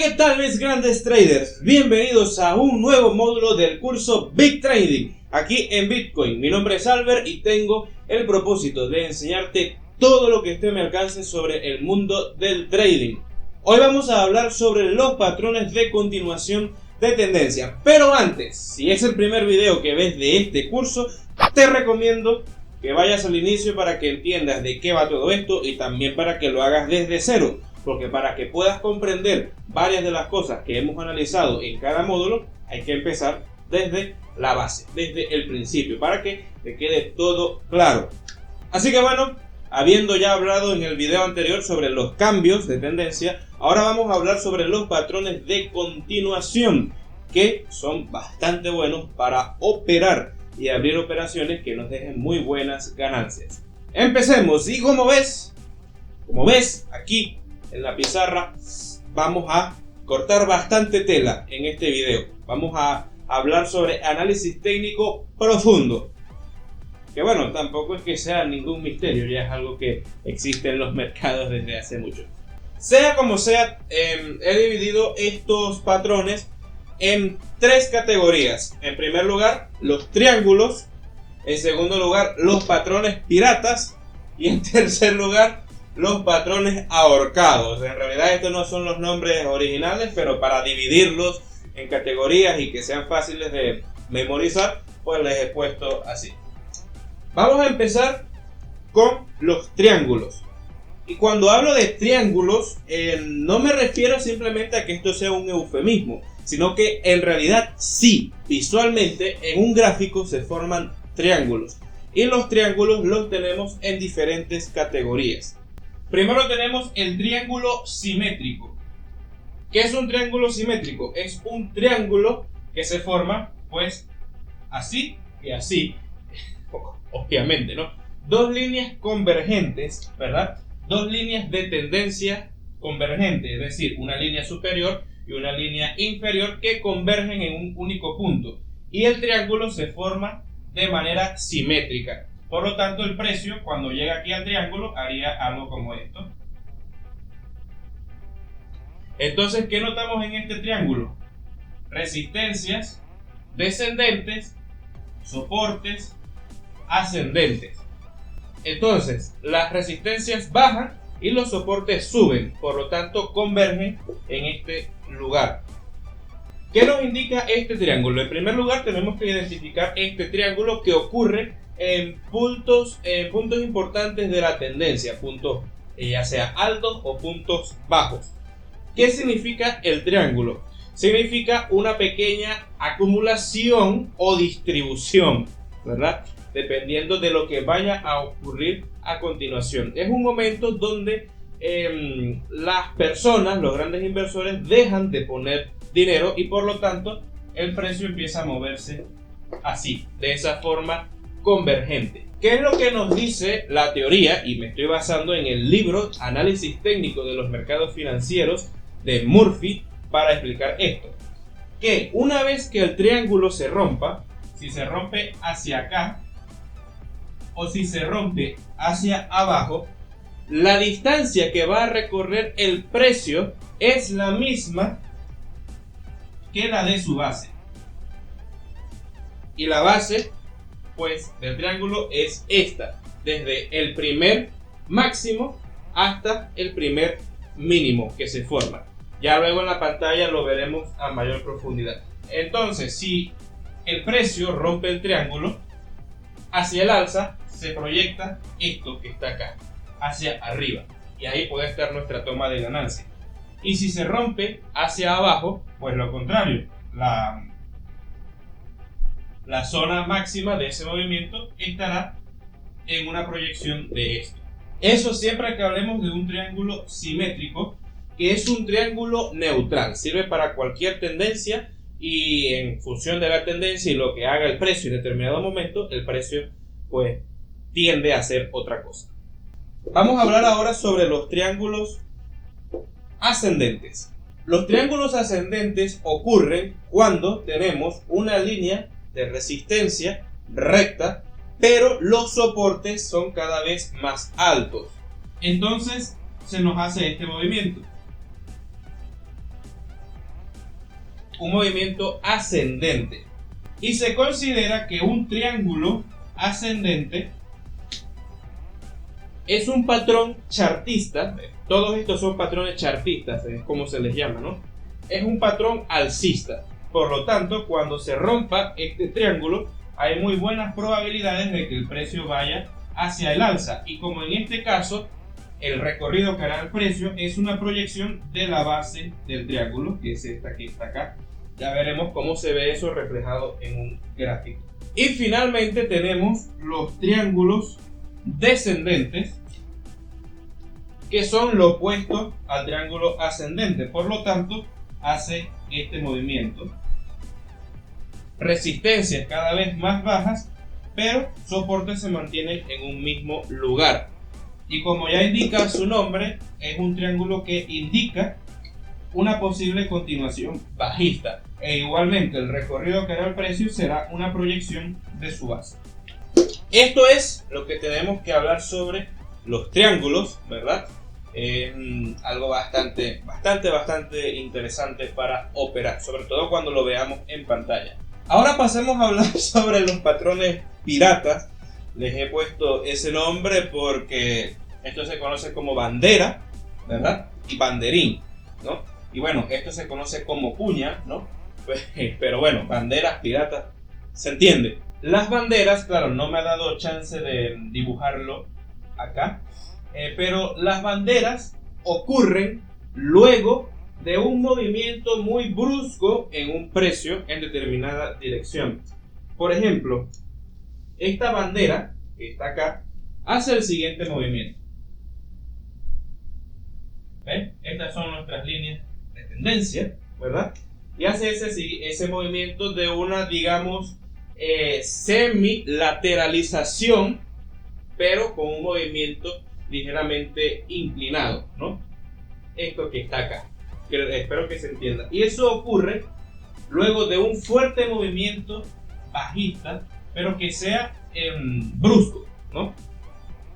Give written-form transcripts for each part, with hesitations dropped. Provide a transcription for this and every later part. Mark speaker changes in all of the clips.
Speaker 1: ¿Qué tal mis grandes traders? Bienvenidos a un nuevo módulo del curso Big Trading aquí en Bitcoin. Mi nombre es Albert y tengo el propósito de enseñarte todo lo que esté a mi alcance sobre el mundo del trading. Hoy vamos a hablar sobre los patrones de continuación de tendencia. Pero antes, si es el primer video que ves de este curso, te recomiendo que vayas al inicio para que entiendas de qué va todo esto y también para que lo hagas desde cero. Porque para que puedas comprender varias de las cosas que hemos analizado en cada módulo, hay que empezar desde la base, desde el principio, para que te quede todo claro. Así que bueno, habiendo ya hablado en el video anterior sobre los cambios de tendencia, ahora vamos a hablar sobre los patrones de continuación, que son bastante buenos para operar y abrir operaciones que nos dejen muy buenas ganancias. Empecemos, y como ves aquí en la pizarra, vamos a cortar bastante tela en este video. Vamos a hablar sobre análisis técnico profundo, que bueno, tampoco es que sea ningún misterio, ya es algo que existe en los mercados desde hace mucho. Sea como sea, he dividido estos patrones en tres categorías. En primer lugar, los triángulos. En segundo lugar, los patrones piratas. Y en tercer lugar, los patrones ahorcados. En realidad estos no son los nombres originales, pero para dividirlos en categorías y que sean fáciles de memorizar, pues les he puesto así. Vamos a empezar con los triángulos. Y cuando hablo de triángulos, no me refiero simplemente a que esto sea un eufemismo, sino que en realidad sí, visualmente en un gráfico se forman triángulos. Y los triángulos los tenemos en diferentes categorías. Primero tenemos el triángulo simétrico. ¿Qué es un triángulo simétrico? Es un triángulo que se forma pues así y así, obviamente, ¿no? Dos líneas convergentes, ¿verdad? Dos líneas de tendencia convergente, es decir, una línea superior y una línea inferior que convergen en un único punto. Y el triángulo se forma de manera simétrica. Por lo tanto, el precio, cuando llega aquí al triángulo, haría algo como esto. Entonces, ¿qué notamos en este triángulo? Resistencias descendentes, soportes ascendentes. Entonces, las resistencias bajan y los soportes suben. Por lo tanto, convergen en este lugar. ¿Qué nos indica este triángulo? En primer lugar, tenemos que identificar este triángulo que ocurre en puntos importantes de la tendencia, puntos ya sea altos o puntos bajos. ¿Qué significa el triángulo? Significa una pequeña acumulación o distribución, ¿verdad? Dependiendo de lo que vaya a ocurrir a continuación. Es un momento donde las personas, los grandes inversores, dejan de poner dinero y por lo tanto el precio empieza a moverse así, de esa forma convergente. ¿Qué es lo que nos dice la teoría? Y me estoy basando en el libro Análisis Técnico de los Mercados Financieros de Murphy para explicar esto. Que una vez que el triángulo se rompa, si se rompe hacia acá o si se rompe hacia abajo, la distancia que va a recorrer el precio es la misma que la de su base. Y la base pues del triángulo es esta, desde el primer máximo hasta el primer mínimo que se forma. Ya luego en la pantalla lo veremos a mayor profundidad. Entonces, si el precio rompe el triángulo, hacia el alza se proyecta esto que está acá, hacia arriba. Y ahí puede estar nuestra toma de ganancia. Y si se rompe hacia abajo, pues lo contrario, la zona máxima de ese movimiento estará en una proyección de esto. Eso siempre que hablemos de un triángulo simétrico, que es un triángulo neutral, sirve para cualquier tendencia y en función de la tendencia y lo que haga el precio en determinado momento, el precio pues tiende a hacer otra cosa. Vamos a hablar ahora sobre los triángulos ascendentes. Los triángulos ascendentes ocurren cuando tenemos una línea de resistencia recta, pero los soportes son cada vez más altos. Entonces se nos hace este movimiento. un movimiento ascendente. Y se considera que un triángulo ascendente es un patrón chartista. Todos estos son patrones chartistas, es como se les llama, ¿no? Es un patrón alcista. Por lo tanto, cuando se rompa este triángulo, hay muy buenas probabilidades de que el precio vaya hacia el alza. Y como en este caso, el recorrido que hará el precio es una proyección de la base del triángulo, que es esta que está acá. Ya veremos cómo se ve eso reflejado en un gráfico. Y finalmente tenemos los triángulos descendentes, que son lo opuesto al triángulo ascendente. Por lo tanto, hace este movimiento. Resistencias cada vez más bajas, pero soportes se mantienen en un mismo lugar. Y como ya indica su nombre, es un triángulo que indica una posible continuación bajista. E igualmente el recorrido que hará el precio será una proyección de su base. Esto es lo que tenemos que hablar sobre los triángulos, ¿verdad? Algo bastante interesante para operar, sobre todo cuando lo veamos en pantalla. Ahora pasemos a hablar sobre los patrones piratas. Les he puesto ese nombre porque esto se conoce como bandera, ¿verdad? Y banderín, ¿no? Y bueno, esto se conoce como cuña, ¿no? Pero bueno, banderas, piratas, se entiende. Las banderas, claro, no me ha dado chance de dibujarlo acá, pero las banderas ocurren luego de un movimiento muy brusco en un precio en determinada dirección. Por ejemplo, esta bandera que está acá hace el siguiente movimiento. ¿Ven? Estas son nuestras líneas de tendencia, ¿verdad? Y hace ese movimiento de una, digamos, semilateralización, pero con un movimiento ligeramente inclinado, ¿no? Esto que está acá, que espero que se entienda. Y eso ocurre luego de un fuerte movimiento bajista, pero que sea brusco, ¿no?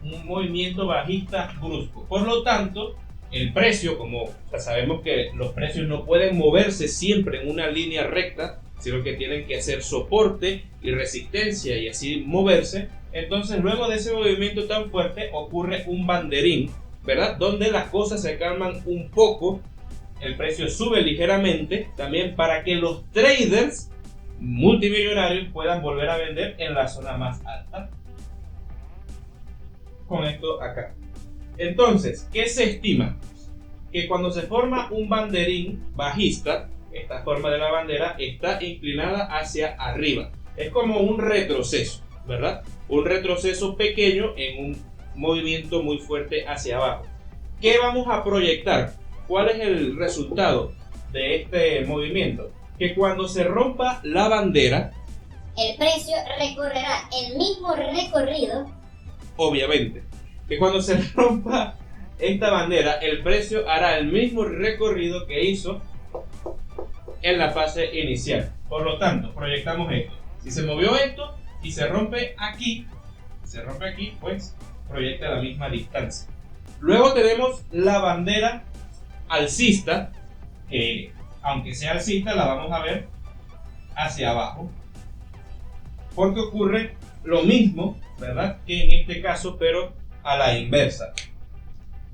Speaker 1: Un movimiento bajista brusco. Por lo tanto, el precio, como ya sabemos que los precios no pueden moverse siempre en una línea recta, sino que tienen que hacer soporte y resistencia y así moverse. Entonces, luego de ese movimiento tan fuerte ocurre un banderín, ¿verdad? Donde las cosas se calman un poco, el precio sube ligeramente, también para que los traders multimillonarios puedan volver a vender en la zona más alta. Con esto acá. Entonces, ¿qué se estima? Que cuando se forma un banderín bajista, esta forma de la bandera está inclinada hacia arriba. Es como un retroceso, ¿verdad? Un retroceso pequeño en un movimiento muy fuerte hacia abajo. ¿Qué vamos a proyectar? ¿Cuál es el resultado de este movimiento? Que cuando se rompa la bandera,
Speaker 2: el precio recorrerá el mismo recorrido.
Speaker 1: Obviamente, que cuando se rompa esta bandera, el precio hará el mismo recorrido que hizo en la fase inicial. Por lo tanto, proyectamos esto. Si se movió esto y se rompe aquí, pues proyecta la misma distancia. Luego tenemos la bandera alcista, que aunque sea alcista la vamos a ver hacia abajo, porque ocurre lo mismo, ¿verdad?, que en este caso, pero a la inversa.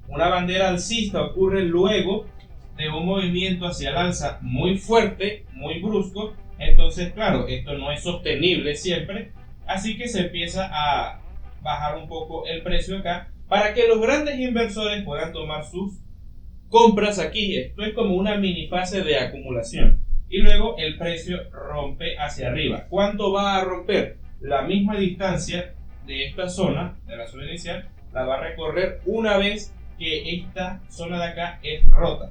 Speaker 1: Una bandera alcista ocurre luego de un movimiento hacia el alza muy fuerte, muy brusco. Entonces, claro, esto no es sostenible siempre, así que se empieza a bajar un poco el precio acá para que los grandes inversores puedan tomar sus compras aquí. Esto es como una mini fase de acumulación y luego el precio rompe hacia arriba. ¿Cuánto va a romper? La misma distancia de esta zona, de la zona inicial, la va a recorrer una vez que esta zona de acá es rota.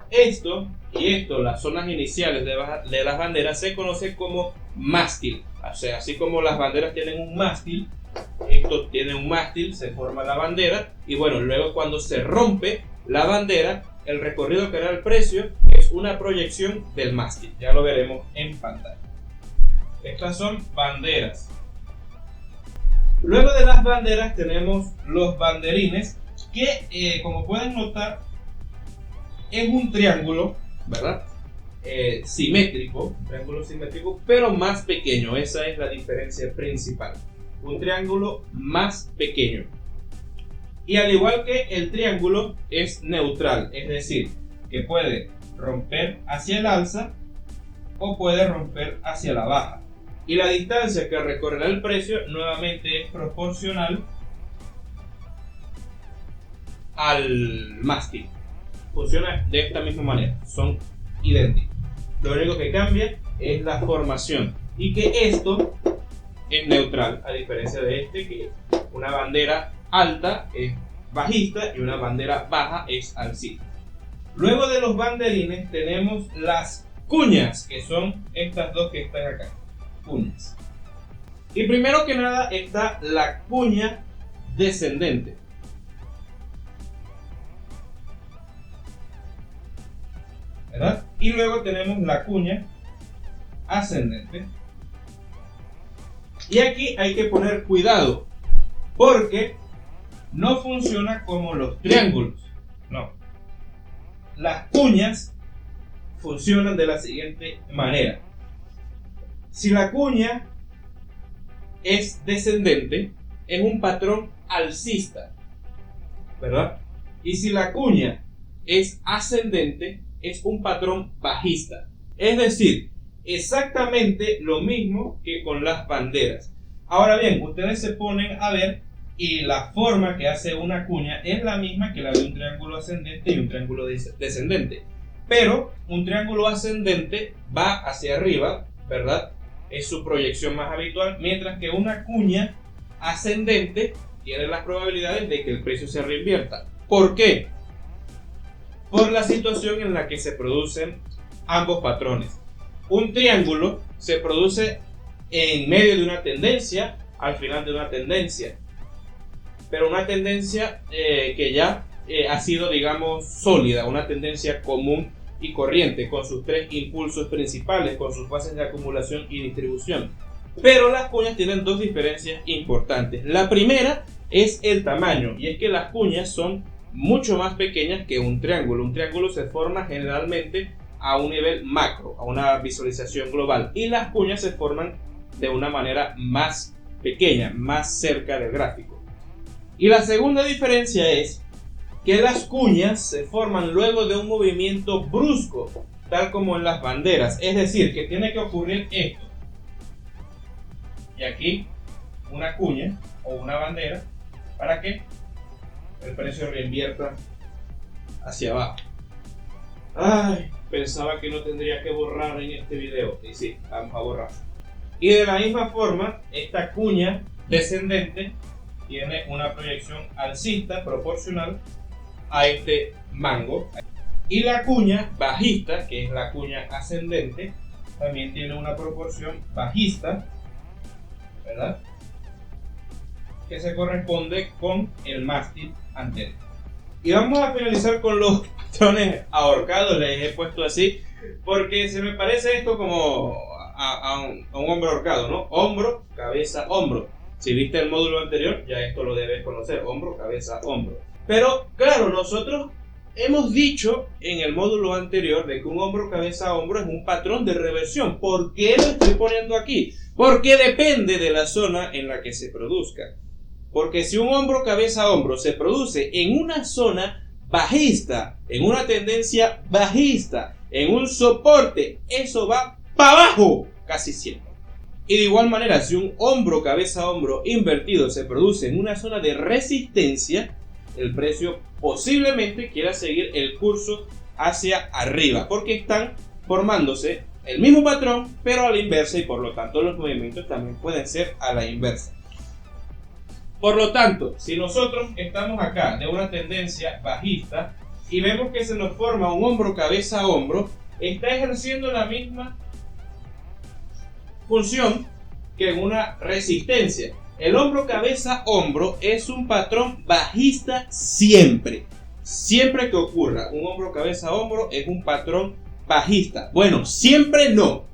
Speaker 1: Esto, las zonas iniciales de las banderas, se conoce como mástil. O sea, así como las banderas tienen un mástil, esto tiene un mástil, se forma la bandera, y bueno, luego cuando se rompe la bandera, el recorrido que hará el precio es una proyección del mástil. Ya lo veremos en pantalla. Estas son banderas. Luego de las banderas tenemos los banderines, que como pueden notar es un triángulo, ¿verdad? simétrico, pero más pequeño. Esa es la diferencia principal. Un triángulo más pequeño. Y al igual que el triángulo es neutral, es decir, que puede romper hacia el alza o puede romper hacia la baja. Y la distancia que recorrerá el precio nuevamente es proporcional al mástil. Funciona de esta misma manera, son idénticos. Lo único que cambia es la formación y que esto es neutral, a diferencia de este, que una bandera alta es bajista y una bandera baja es alcista. Luego de los banderines tenemos las cuñas, que son estas dos que están acá, cuñas. Y primero que nada está la cuña descendente. ¿Verdad? Y luego tenemos la cuña ascendente. Y aquí hay que poner cuidado, porque no funciona como los triángulos. No. Las cuñas funcionan de la siguiente manera. Si la cuña es descendente, es un patrón alcista, ¿verdad? Y si la cuña es ascendente, es un patrón bajista. Es decir, exactamente lo mismo que con las banderas. Ahora bien, ustedes se ponen a ver y la forma que hace una cuña es la misma que la de un triángulo ascendente y un triángulo descendente. Pero un triángulo ascendente va hacia arriba, ¿verdad? Es su proyección más habitual, mientras que una cuña ascendente tiene las probabilidades de que el precio se reinvierta. ¿Por qué? Por la situación en la que se producen ambos patrones. Un triángulo se produce en medio de una tendencia, al final de una tendencia, pero una tendencia que ya ha sido, digamos, sólida, una tendencia común y corriente, con sus tres impulsos principales, con sus fases de acumulación y distribución. Pero las cuñas tienen dos diferencias importantes. La primera es el tamaño, y es que las cuñas son mucho más pequeñas que un triángulo. Un triángulo se forma generalmente a un nivel macro, a una visualización global, y las cuñas se forman de una manera más pequeña, más cerca del gráfico. Y la segunda diferencia es que las cuñas se forman luego de un movimiento brusco, tal como en las banderas. Es decir, que tiene que ocurrir esto. Y aquí una cuña o una bandera para que el precio reinvierta hacia abajo. Ay, pensaba que no tendría que borrar en este video. Y sí, vamos a borrar. Y de la misma forma, esta cuña descendente tiene una proyección alcista proporcional a este mango. Y la cuña bajista, que es la cuña ascendente, también tiene una proporción bajista, ¿verdad? Que se corresponde con el mástil anterior. Y vamos a finalizar con los patrones ahorcados. Les he puesto así porque se me parece esto como a un hombro ahorcado, ¿no? Hombro, cabeza, hombro. Si viste el módulo anterior, ya esto lo debes conocer. Hombro, cabeza, hombro. Pero claro, nosotros hemos dicho en el módulo anterior de que un hombro, cabeza, hombro es un patrón de reversión. ¿Por qué lo estoy poniendo aquí? Porque depende de la zona en la que se produzca. Porque si un hombro, cabeza, hombro se produce en una zona bajista, en una tendencia bajista, en un soporte, eso va para abajo casi siempre. Y de igual manera, si un hombro, cabeza, hombro invertido se produce en una zona de resistencia, el precio posiblemente quiera seguir el curso hacia arriba, porque están formándose el mismo patrón, pero a la inversa, y por lo tanto los movimientos también pueden ser a la inversa. Por lo tanto, si nosotros estamos acá de una tendencia bajista y vemos que se nos forma un hombro, cabeza, hombro, está ejerciendo la misma función que en una resistencia. El hombro, cabeza, hombro es un patrón bajista siempre. Siempre que ocurra un hombro, cabeza, hombro es un patrón bajista. Bueno, siempre no.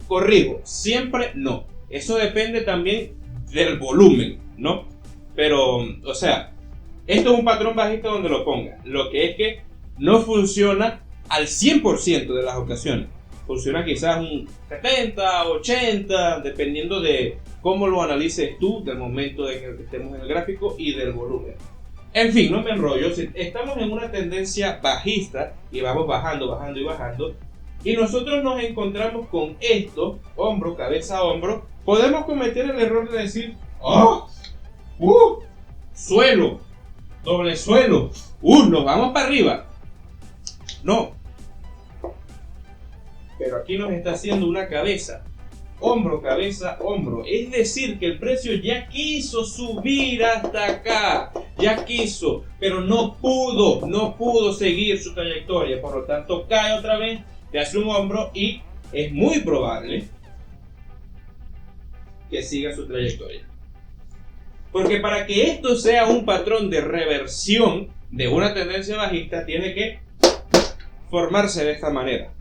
Speaker 1: Corrijo, siempre no. Eso depende también del volumen, ¿no? Pero, o sea, esto es un patrón bajista donde lo ponga. Lo que es que no funciona al 100% de las ocasiones. Funciona quizás un 70, 80, dependiendo de cómo lo analices tú, del momento en el que estemos en el gráfico y del volumen. En fin, no me enrollo. Si estamos en una tendencia bajista y vamos bajando, bajando y bajando, y nosotros nos encontramos con esto, hombro, cabeza, hombro, podemos cometer el error de decir, ¡oh! Suelo, doble suelo, nos vamos para arriba. No. Pero aquí nos está haciendo una cabeza, hombro, cabeza, hombro. Es decir, que el precio ya quiso subir hasta acá, ya quiso, pero no pudo seguir su trayectoria. Por lo tanto, cae otra vez, te hace un hombro y es muy probable que siga su trayectoria. Porque para que esto sea un patrón de reversión de una tendencia bajista, tiene que formarse de esta manera,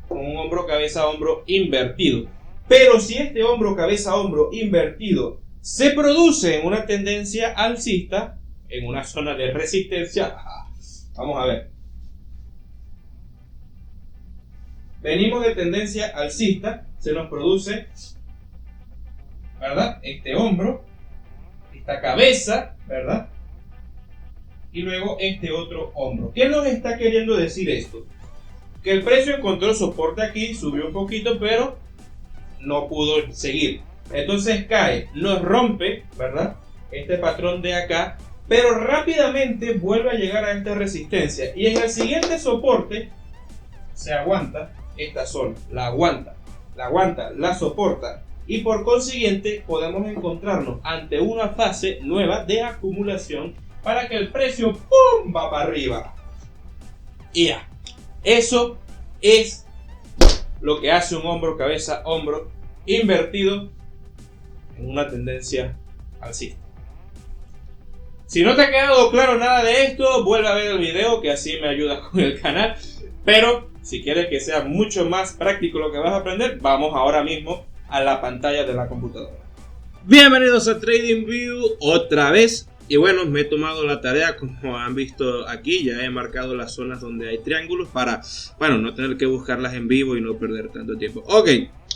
Speaker 1: con un hombro, cabeza, hombro invertido. Pero si este hombro, cabeza, hombro invertido se produce en una tendencia alcista, en una zona de resistencia, vamos a ver. Venimos de tendencia alcista, se nos produce, ¿verdad? Este hombro, esta cabeza, ¿verdad? Y luego este otro hombro. ¿Qué nos está queriendo decir esto? Que el precio encontró soporte aquí, subió un poquito, pero no pudo seguir. Entonces cae, nos rompe, ¿verdad? Este patrón de acá, pero rápidamente vuelve a llegar a esta resistencia. Y en el siguiente soporte se aguanta esta zona, la aguanta, la soporta. Y por consiguiente podemos encontrarnos ante una fase nueva de acumulación para que el precio ¡pum! Va para arriba. Y ya. Eso es lo que hace un hombro, cabeza, hombro invertido en una tendencia alcista. Si no te ha quedado claro nada de esto, vuelve a ver el video, que así me ayuda con el canal. Pero si quieres que sea mucho más práctico lo que vas a aprender, vamos ahora mismo a la pantalla de la computadora. Bienvenidos a TradingView otra vez. Y bueno, me he tomado la tarea, como han visto aquí, ya he marcado las zonas donde hay triángulos para, bueno, no tener que buscarlas en vivo y no perder tanto tiempo. Ok,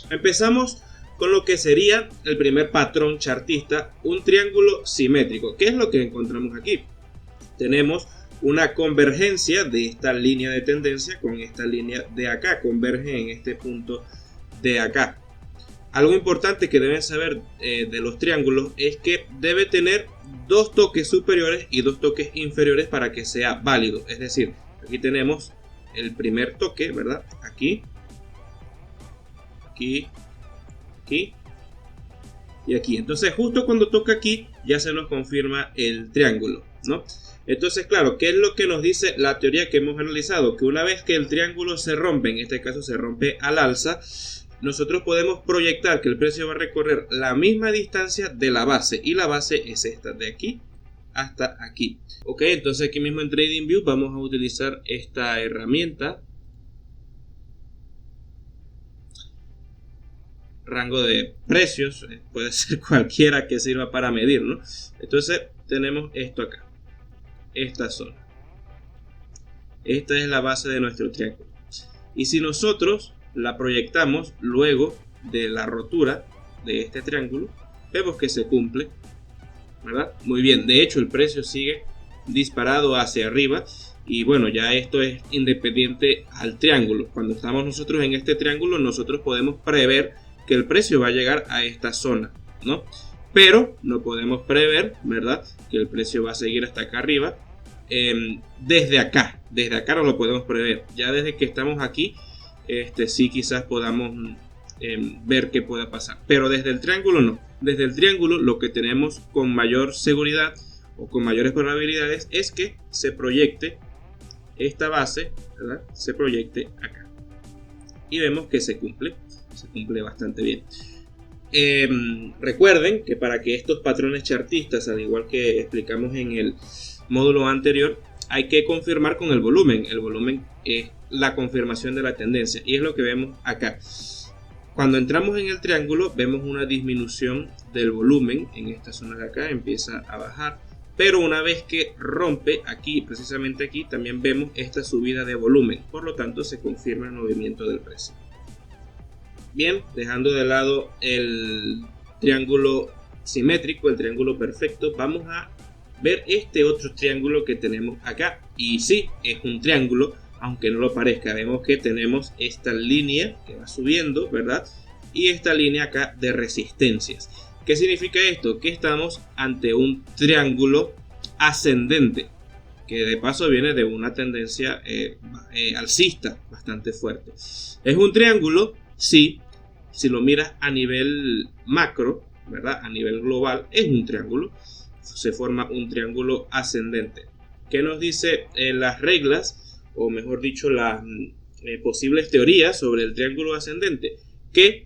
Speaker 1: empezamos con lo que sería el primer patrón chartista, un triángulo simétrico. ¿Qué es lo que encontramos aquí? Tenemos una convergencia de esta línea de tendencia con esta línea de acá, converge en este punto de acá. Algo importante que deben saber de los triángulos es que debe tener dos toques superiores y dos toques inferiores para que sea válido. Es decir, aquí tenemos el primer toque, ¿verdad? Aquí, aquí, aquí y aquí. Entonces, justo cuando toca aquí, ya se nos confirma el triángulo, ¿no? Entonces, claro, ¿qué es lo que nos dice la teoría que hemos analizado? Que una vez que el triángulo se rompe, en este caso se rompe al alza, nosotros podemos proyectar que el precio va a recorrer la misma distancia de la base, y la base es esta, de aquí hasta aquí. Ok, entonces aquí mismo en TradingView vamos a utilizar esta herramienta, rango de precios, puede ser cualquiera que sirva para medir, ¿no? Entonces tenemos esto acá, esta zona, esta es la base de nuestro triángulo, y si nosotros la proyectamos luego de la rotura de este triángulo, vemos que se cumple, ¿verdad? Muy bien, de hecho el precio sigue disparado hacia arriba y bueno, ya esto es independiente al triángulo. Cuando estamos nosotros en este triángulo, nosotros podemos prever que el precio va a llegar a esta zona, ¿no? Pero no podemos prever, ¿verdad?, que el precio va a seguir hasta acá arriba. Desde acá no lo podemos prever. Ya desde que estamos aquí, sí quizás podamos ver qué pueda pasar, pero desde el triángulo no. Desde el triángulo lo que tenemos con mayor seguridad o con mayores probabilidades es que se proyecte esta base, ¿verdad? Se proyecte acá y vemos que se cumple bastante bien. Recuerden que para que estos patrones chartistas, al igual que explicamos en el módulo anterior, hay que confirmar con el volumen. El volumen es la confirmación de la tendencia y es lo que vemos acá. Cuando entramos en el triángulo vemos una disminución del volumen en esta zona de acá, empieza a bajar, pero una vez que rompe aquí, precisamente aquí, también vemos esta subida de volumen, por lo tanto se confirma el movimiento del precio. Bien, dejando de lado el triángulo simétrico, el triángulo perfecto, vamos a ver este otro triángulo que tenemos acá. Y sí, es un triángulo, aunque no lo parezca. Vemos que tenemos esta línea que va subiendo, ¿verdad? Y esta línea acá de resistencias. ¿Qué significa esto? Que estamos ante un triángulo ascendente, que de paso viene de una tendencia alcista bastante fuerte. Es un triángulo, sí, si lo miras a nivel macro, ¿verdad? A nivel global, es un triángulo. Se forma un triángulo ascendente. ¿Qué nos dice las reglas, o mejor dicho, las posibles teorías sobre el triángulo ascendente? Que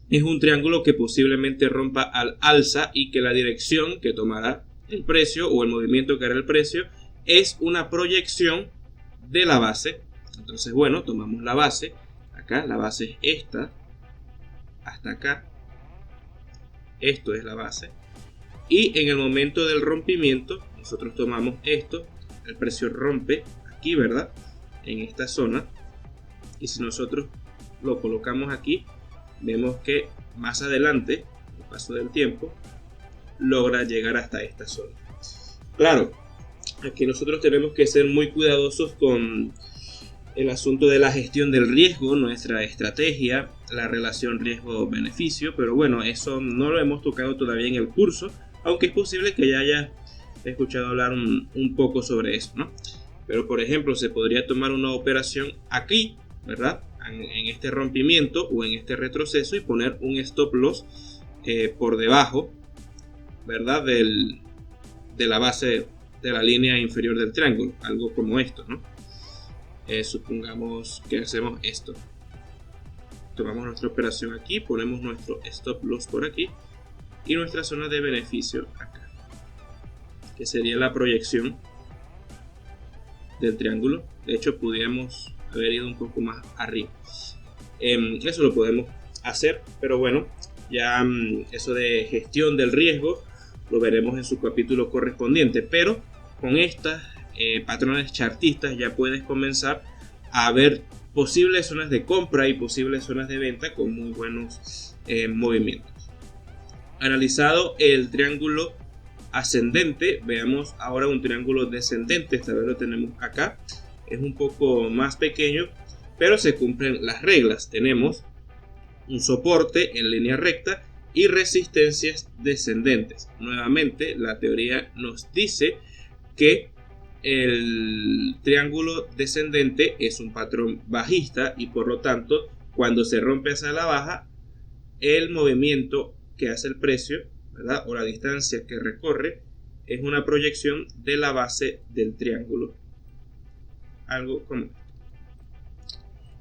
Speaker 1: es un triángulo que posiblemente rompa al alza y que la dirección que tomará el precio o el movimiento que hará el precio es una proyección de la base. Entonces, bueno, tomamos la base. Acá la base es esta, hasta acá. Esto es la base. Y en el momento del rompimiento, nosotros tomamos esto. El precio rompe aquí, ¿verdad? En esta zona. Y si nosotros lo colocamos aquí, vemos que más adelante, el paso del tiempo, logra llegar hasta esta zona. Claro, aquí nosotros tenemos que ser muy cuidadosos con el asunto de la gestión del riesgo, nuestra estrategia, la relación riesgo-beneficio, pero bueno, eso no lo hemos tocado todavía en el curso, aunque es posible que ya haya escuchado hablar un poco sobre eso, ¿no? Pero por ejemplo, se podría tomar una operación aquí, ¿verdad? En este rompimiento o en este retroceso y poner un stop loss por debajo, ¿verdad? De la base de la línea inferior del triángulo, algo como esto, ¿no? Supongamos que hacemos esto. Tomamos nuestra operación aquí, ponemos nuestro stop loss por aquí y nuestra zona de beneficio acá, que sería la proyección del triángulo. De hecho, podríamos haber ido un poco más arriba. Eso lo podemos hacer, pero bueno, ya eso de gestión del riesgo lo veremos en su capítulo correspondiente. Pero con estas patrones chartistas ya puedes comenzar a ver posibles zonas de compra y posibles zonas de venta con muy buenos movimientos. Analizado el triángulo ascendente, veamos ahora un triángulo descendente. Esta vez lo tenemos acá. Es un poco más pequeño, pero se cumplen las reglas. Tenemos un soporte en línea recta y resistencias descendentes. Nuevamente, la teoría nos dice que el triángulo descendente es un patrón bajista y por lo tanto, cuando se rompe hacia la baja, el movimiento que hace el precio, ¿verdad? O la distancia que recorre es una proyección de la base del triángulo. Algo como esto.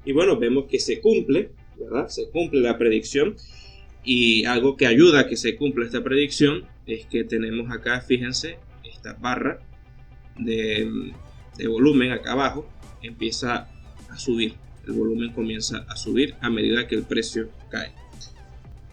Speaker 1: Y bueno, vemos que se cumple, ¿verdad? Se cumple la predicción. Y algo que ayuda a que se cumpla esta predicción es que tenemos acá, fíjense, esta barra de volumen acá abajo empieza a subir. El volumen comienza a subir a medida que el precio cae.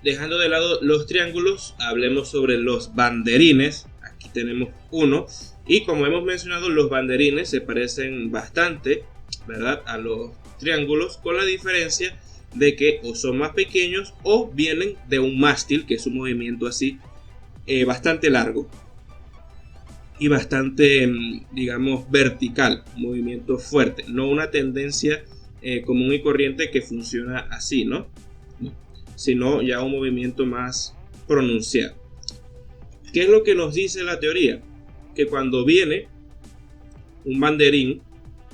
Speaker 1: Dejando de lado los triángulos, hablemos sobre los banderines. Aquí tenemos uno. Y como hemos mencionado, los banderines se parecen bastante, ¿verdad?, a los triángulos, con la diferencia de que o son más pequeños o vienen de un mástil, que es un movimiento así bastante largo y bastante, digamos, vertical, un movimiento fuerte, no una tendencia común y corriente que funciona así, ¿no? Sino ya un movimiento más pronunciado. ¿Qué es lo que nos dice la teoría? Que cuando viene un banderín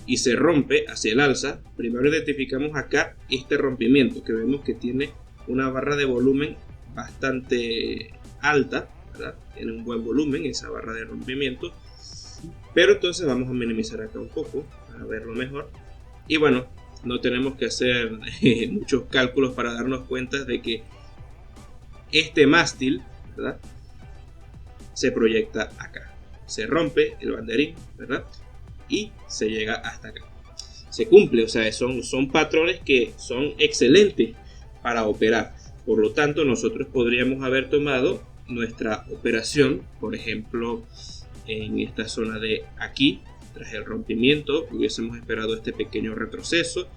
Speaker 1: y se rompe hacia el alza, primero identificamos acá este rompimiento, que vemos que tiene una barra de volumen bastante alta, ¿verdad? Tiene un buen volumen esa barra de rompimiento, pero entonces vamos a minimizar acá un poco para verlo mejor. Y bueno, no tenemos que hacer muchos cálculos para darnos cuenta de que este mástil, ¿verdad?, se proyecta acá. Se rompe el banderín, ¿verdad?, y se llega hasta acá. Se cumple, o sea, son patrones que son excelentes para operar. Por lo tanto, nosotros podríamos haber tomado nuestra operación, por ejemplo, en esta zona de aquí. Tras el rompimiento hubiésemos esperado este pequeño retroceso,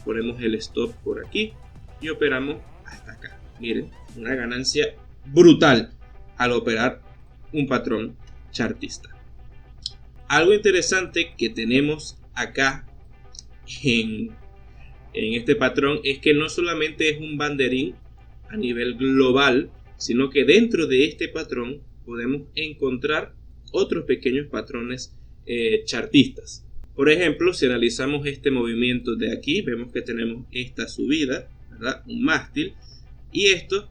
Speaker 1: ponemos el stop por aquí y operamos hasta acá. Miren, una ganancia brutal al operar un patrón chartista. Algo interesante que tenemos acá en este patrón es que no solamente es un banderín a nivel global, sino que dentro de este patrón podemos encontrar otros pequeños patrones chartistas. Por ejemplo, si analizamos este movimiento de aquí, vemos que tenemos esta subida, ¿verdad? Un mástil, y esto,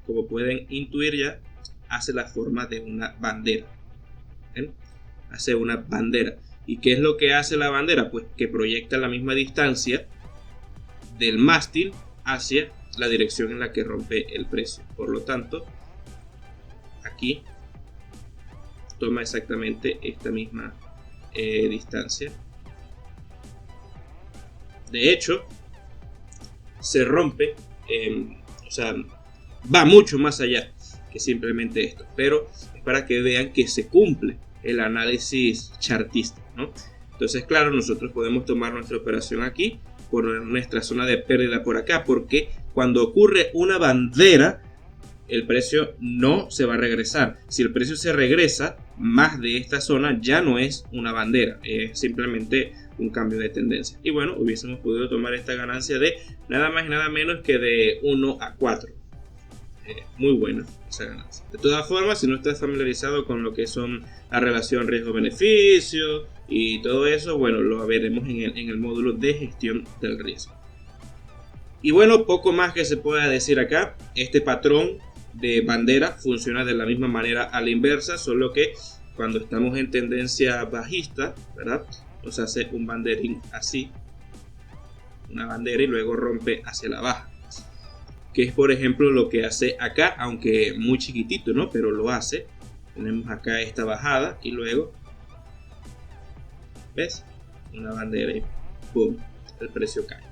Speaker 1: como pueden intuir ya, hace la forma de una bandera. ¿Ven? Hace una bandera. ¿Y qué es lo que hace la bandera? Pues que proyecta la misma distancia del mástil hacia la dirección en la que rompe el precio. Por lo tanto, aquí toma exactamente esta misma distancia. De hecho, se rompe, o sea, va mucho más allá que simplemente esto, pero es para que vean que se cumple el análisis chartista, ¿no? Entonces, claro, nosotros podemos tomar nuestra operación aquí, poner nuestra zona de pérdida por acá, porque cuando ocurre una bandera, el precio no se va a regresar. Si el precio se regresa más de esta zona, ya no es una bandera, es simplemente un cambio de tendencia. Y bueno, hubiésemos podido tomar esta ganancia de nada más y nada menos que de 1 a 4. Muy buena esa ganancia. De todas formas, si no estás familiarizado con lo que son la relación riesgo-beneficio y todo eso, bueno, lo veremos en el módulo de gestión del riesgo. Y bueno, poco más que se pueda decir acá. Este patrón de bandera funciona de la misma manera a la inversa, solo que cuando estamos en tendencia bajista, ¿verdad?, nos hace un banderín así, una bandera, y luego rompe hacia la baja, que es por ejemplo lo que hace acá, aunque muy chiquitito, ¿no?, pero lo hace. Tenemos acá esta bajada y luego, ¿ves?, una bandera y ¡pum!, el precio cae.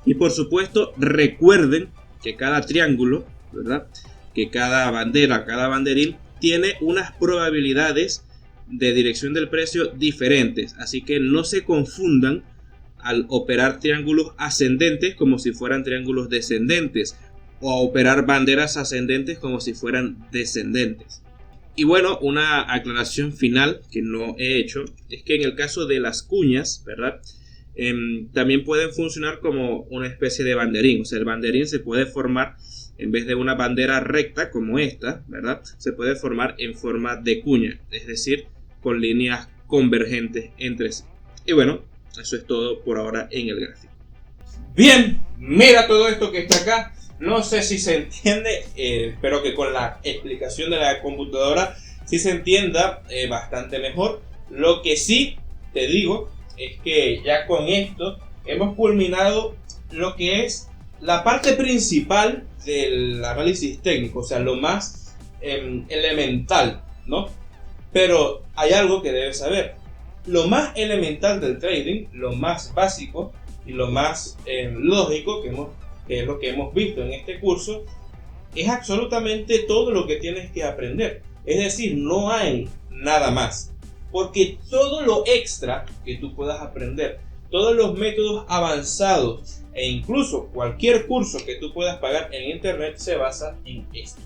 Speaker 1: Y por supuesto, recuerden que cada triángulo, ¿verdad?, que cada bandera, cada banderín tiene unas probabilidades de dirección del precio diferentes, así que no se confundan al operar triángulos ascendentes como si fueran triángulos descendentes, o a operar banderas ascendentes como si fueran descendentes. Y bueno, una aclaración final que no he hecho es que en el caso de las cuñas, ¿verdad?, también pueden funcionar como una especie de banderín. O sea, el banderín se puede formar, en vez de una bandera recta como esta, ¿verdad?, se puede formar en forma de cuña, es decir, con líneas convergentes entre sí. Y bueno, eso es todo por ahora en el gráfico. Bien, mira todo esto que está acá. No sé si se entiende, espero que con la explicación de la computadora sí se entienda bastante mejor. Lo que sí te digo es que ya con esto hemos culminado lo que es la parte principal del análisis técnico, o sea, lo más elemental, ¿no? Pero hay algo que debes saber. Lo más elemental del trading, lo más básico y lo más lógico que es lo que hemos visto en este curso, es absolutamente todo lo que tienes que aprender. Es decir, no hay nada más. Porque todo lo extra que tú puedas aprender, todos los métodos avanzados e incluso cualquier curso que tú puedas pagar en internet se basa en esto.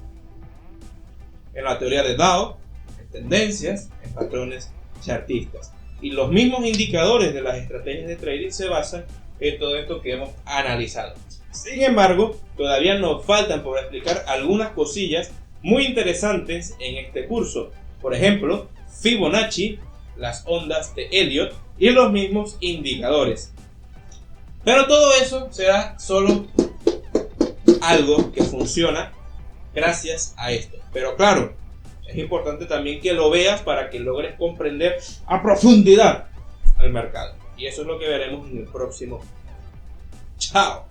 Speaker 1: En la teoría de Dow, en tendencias, en patrones chartistas. Y los mismos indicadores de las estrategias de trading se basan en todo esto que hemos analizado. Sin embargo, todavía nos faltan por explicar algunas cosillas muy interesantes en este curso. Por ejemplo, Fibonacci, las ondas de Elliott y los mismos indicadores. Pero todo eso será solo algo que funciona gracias a esto. Pero claro, es importante también que lo veas para que logres comprender a profundidad al mercado. Y eso es lo que veremos en el próximo. ¡Chao!